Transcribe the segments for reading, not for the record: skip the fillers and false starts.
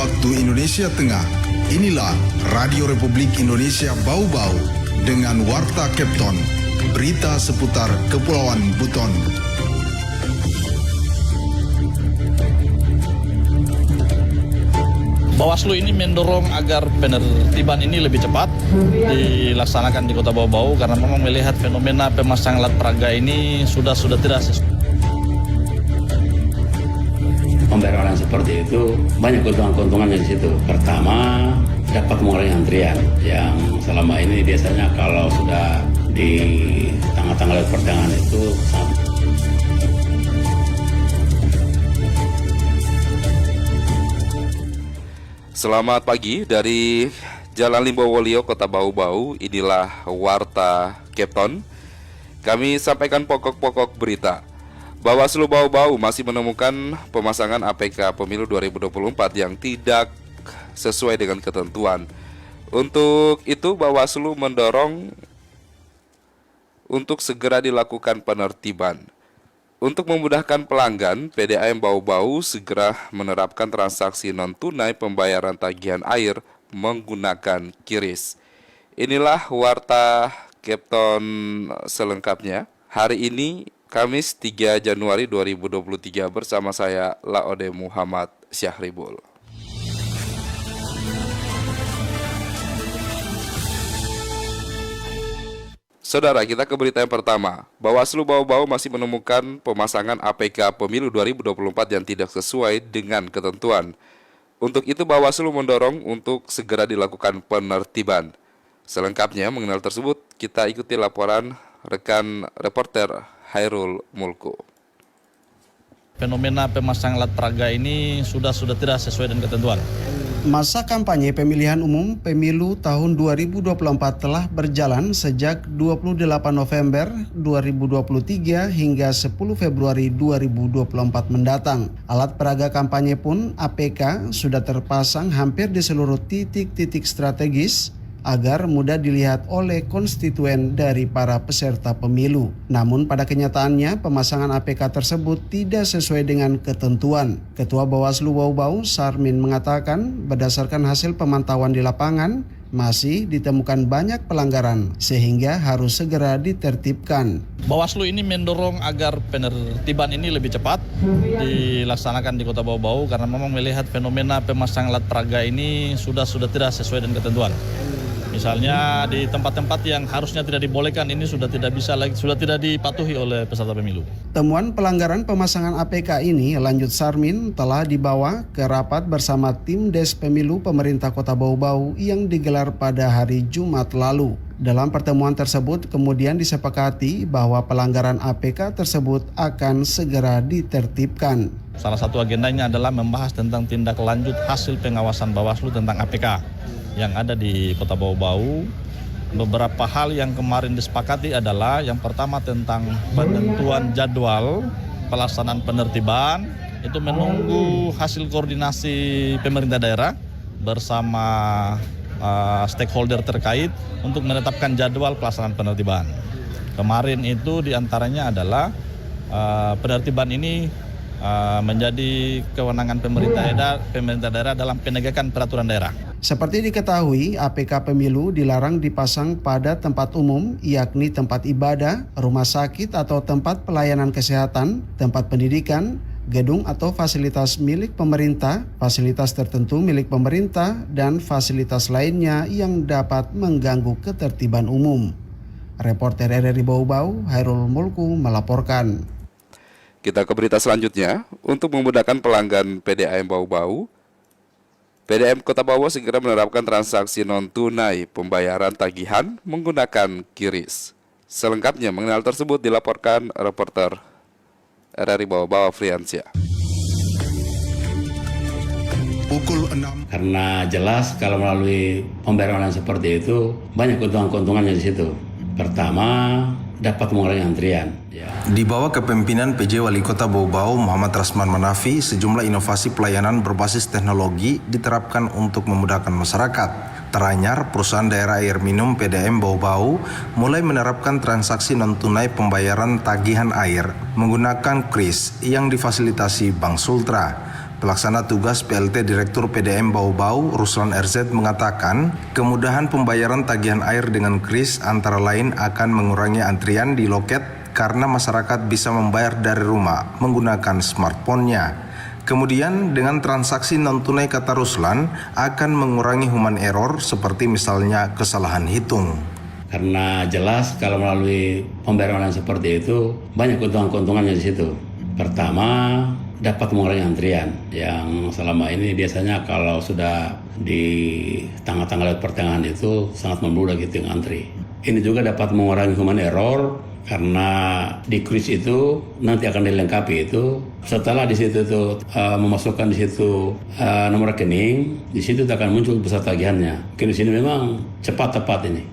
waktu Indonesia Tengah. Inilah Radio Republik Indonesia Bau-Bau dengan Warta Kepton, berita seputar Kepulauan Buton. Bawaslu ini mendorong agar penertiban ini lebih cepat dilaksanakan di Kota Bau-Bau karena memang melihat fenomena pemasangan alat peraga ini sudah tidak sesuai. Pembayaran seperti itu banyak keuntungan-keuntungannya di situ. Pertama, dapat mengurangi antrian yang selama ini biasanya kalau sudah di tanggal-tanggal pertengahan itu sangat. Selamat pagi dari Jalan Limbowolio, Kota Bau-Bau. Inilah Warta Kepton. Kami sampaikan pokok-pokok berita. Bawaslu Bau-Bau masih menemukan pemasangan APK Pemilu 2024 yang tidak sesuai dengan ketentuan. Untuk itu Bawaslu mendorong untuk segera dilakukan penertiban. Untuk memudahkan pelanggan, PDAM Bau-Bau segera menerapkan transaksi non-tunai pembayaran tagihan air menggunakan QRIS. Inilah Warta Kepton selengkapnya. Hari ini Kamis 3 Januari 2023 bersama saya Laode Muhammad Syahribul. Saudara, kita ke berita yang pertama. Bawaslu Bau-Bau masih menemukan pemasangan APK Pemilu 2024 yang tidak sesuai dengan ketentuan. Untuk itu Bawaslu mendorong untuk segera dilakukan penertiban. Selengkapnya mengenal tersebut, kita ikuti laporan rekan reporter Hairul Mulku. Fenomena pemasangan alat peraga ini sudah tidak sesuai dengan ketentuan. Masa kampanye pemilihan umum pemilu tahun 2024 telah berjalan sejak 28 November 2023 hingga 10 Februari 2024 mendatang. Alat peraga kampanye pun APK sudah terpasang hampir di seluruh titik-titik strategis agar mudah dilihat oleh konstituen dari para peserta pemilu. Namun pada kenyataannya pemasangan APK tersebut tidak sesuai dengan ketentuan. Ketua Bawaslu Bau-Bau Sarmin mengatakan berdasarkan hasil pemantauan di lapangan masih ditemukan banyak pelanggaran sehingga harus segera ditertibkan. Bawaslu ini mendorong agar penertiban ini lebih cepat dilaksanakan di Kota Bau-Bau karena memang melihat fenomena pemasangan alat peraga ini sudah tidak sesuai dengan ketentuan. Misalnya di tempat-tempat yang harusnya tidak dibolehkan ini sudah tidak dipatuhi oleh peserta pemilu. Temuan pelanggaran pemasangan APK ini lanjut Sarmin telah dibawa ke rapat bersama tim Des Pemilu Pemerintah Kota Bau-Bau yang digelar pada hari Jumat lalu. Dalam pertemuan tersebut kemudian disepakati bahwa pelanggaran APK tersebut akan segera ditertibkan. Salah satu agendanya adalah membahas tentang tindak lanjut hasil pengawasan Bawaslu tentang APK yang ada di Kota Bau-Bau. Beberapa hal yang kemarin disepakati adalah yang pertama tentang penentuan jadwal pelaksanaan penertiban, itu menunggu hasil koordinasi pemerintah daerah bersama stakeholder terkait untuk menetapkan jadwal pelaksanaan penertiban. Kemarin itu diantaranya adalah penertiban ini menjadi kewenangan pemerintah daerah dalam penegakan peraturan daerah. Seperti diketahui, APK pemilu dilarang dipasang pada tempat umum, yakni tempat ibadah, rumah sakit atau tempat pelayanan kesehatan, tempat pendidikan, gedung atau fasilitas milik pemerintah, fasilitas tertentu milik pemerintah, dan fasilitas lainnya yang dapat mengganggu ketertiban umum. Reporter RRI Bau-Bau, Hairul Mulku melaporkan. Kita ke berita selanjutnya. Untuk memudahkan pelanggan PDAM Bau-Bau, PDAM Kota Bau segera menerapkan transaksi non-tunai pembayaran tagihan menggunakan QRIS. Selengkapnya mengenal tersebut dilaporkan reporter RRI Bau-Bau Friansyah. Pukul 6. Karena jelas kalau melalui pembayaran seperti itu banyak keuntungan-keuntungannya di situ. Pertama, dapat mengurangi antrian. Di bawah kepemimpinan PJ Wali Kota Bau-Bau Muhammad Rasman Manafi, sejumlah inovasi pelayanan berbasis teknologi diterapkan untuk memudahkan masyarakat. Teranyar, perusahaan daerah air minum PDAM Bau-Bau mulai menerapkan transaksi non-tunai pembayaran tagihan air menggunakan QRIS yang difasilitasi Bank Sultra. Pelaksana tugas PLT Direktur PDAM Bau-Bau, Ruslan RZ mengatakan, kemudahan pembayaran tagihan air dengan kris antara lain akan mengurangi antrian di loket karena masyarakat bisa membayar dari rumah menggunakan smartphone-nya. Kemudian dengan transaksi non-tunai, kata Ruslan, akan mengurangi human error seperti misalnya kesalahan hitung. Karena jelas kalau melalui pembayaran online seperti itu banyak keuntungan-keuntungannya di situ. Pertama, dapat mengurangi antrian yang selama ini biasanya kalau sudah di tengah-tengah lewat pertengahan itu sangat membludak gitu yang antri. Ini juga dapat mengurangi human error karena di kris itu nanti akan dilengkapi itu setelah di situ tuh memasukkan di situ nomor rekening, di situ akan muncul besar tagihannya. Kris ini memang tepat ini.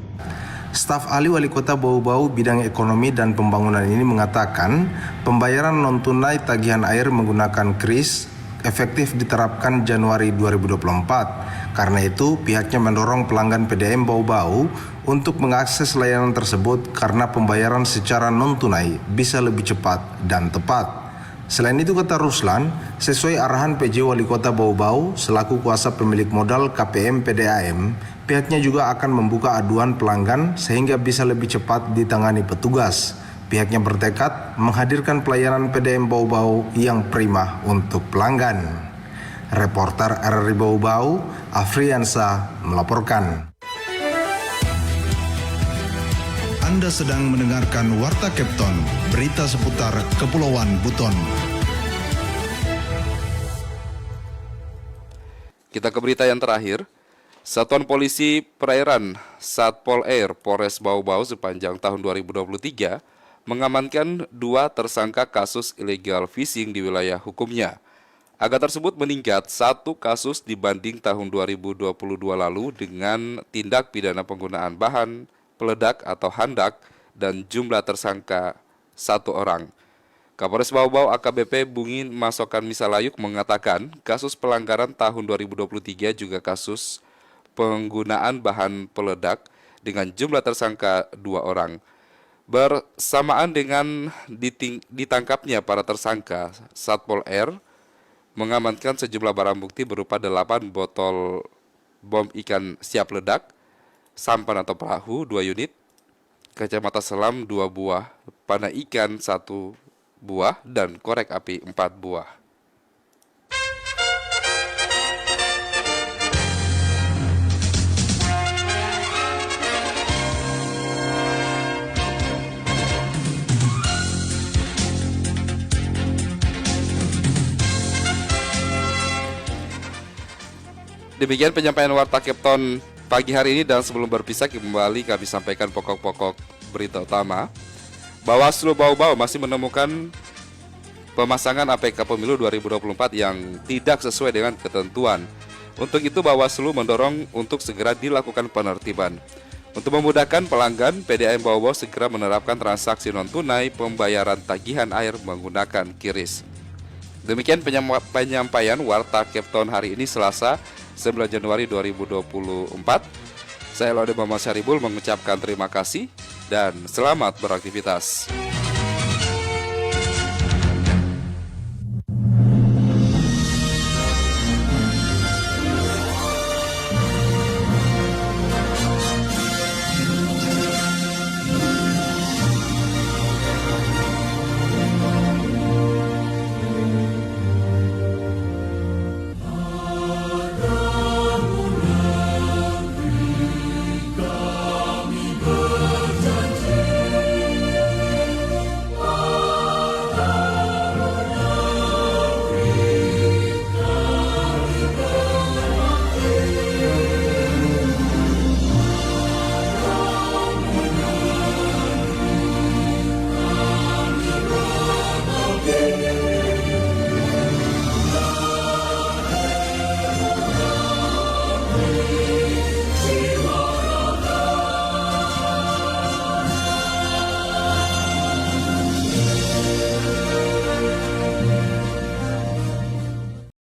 Staf ahli Wali Kota Bau-Bau bidang ekonomi dan pembangunan ini mengatakan pembayaran non-tunai tagihan air menggunakan kris efektif diterapkan Januari 2024. Karena itu pihaknya mendorong pelanggan PDAM Bau-Bau untuk mengakses layanan tersebut karena pembayaran secara non-tunai bisa lebih cepat dan tepat. Selain itu, kata Ruslan, sesuai arahan PJ Wali Kota Bau-Bau selaku kuasa pemilik modal KPM PDAM, pihaknya juga akan membuka aduan pelanggan sehingga bisa lebih cepat ditangani petugas. Pihaknya bertekad menghadirkan pelayanan PDAM Bau-Bau yang prima untuk pelanggan. Reporter RRI Bau-Bau, Afriansa melaporkan. Anda sedang mendengarkan Warta Kepton, berita seputar Kepulauan Buton. Kita ke berita yang terakhir. Satuan Polisi Perairan Satpol Air Polres Bau-Bau sepanjang tahun 2023 mengamankan 2 tersangka kasus illegal fishing di wilayah hukumnya. Angka tersebut meningkat 1 kasus dibanding tahun 2022 lalu dengan tindak pidana penggunaan bahan peledak atau handak dan jumlah tersangka 1 orang. Kapolres Bau-Bau AKBP Bungin Masokan Misalayuk mengatakan kasus pelanggaran tahun 2023 juga kasus penggunaan bahan peledak dengan jumlah tersangka 2 orang. Bersamaan dengan ditangkapnya para tersangka, Satpol Air mengamankan sejumlah barang bukti berupa 8 botol bom ikan siap ledak, sampan atau perahu 2 unit, kacamata selam 2 buah, panah ikan 1 buah, dan korek api 4 buah. Demikian penyampaian Warta Kepton pagi hari ini, dan sebelum berpisah kembali kami sampaikan pokok-pokok berita utama. Bawaslu Bau-Bau masih menemukan pemasangan APK Pemilu 2024 yang tidak sesuai dengan ketentuan. Untuk itu Bawaslu mendorong untuk segera dilakukan penertiban. Untuk memudahkan pelanggan, PDAM Bau-Bau segera menerapkan transaksi non-tunai pembayaran tagihan air menggunakan QRIS. Demikian penyampaian Warta Kepton hari ini Selasa 9 Januari 2024. Saya Laude Muhammad Syaribul mengucapkan terima kasih dan selamat beraktivitas.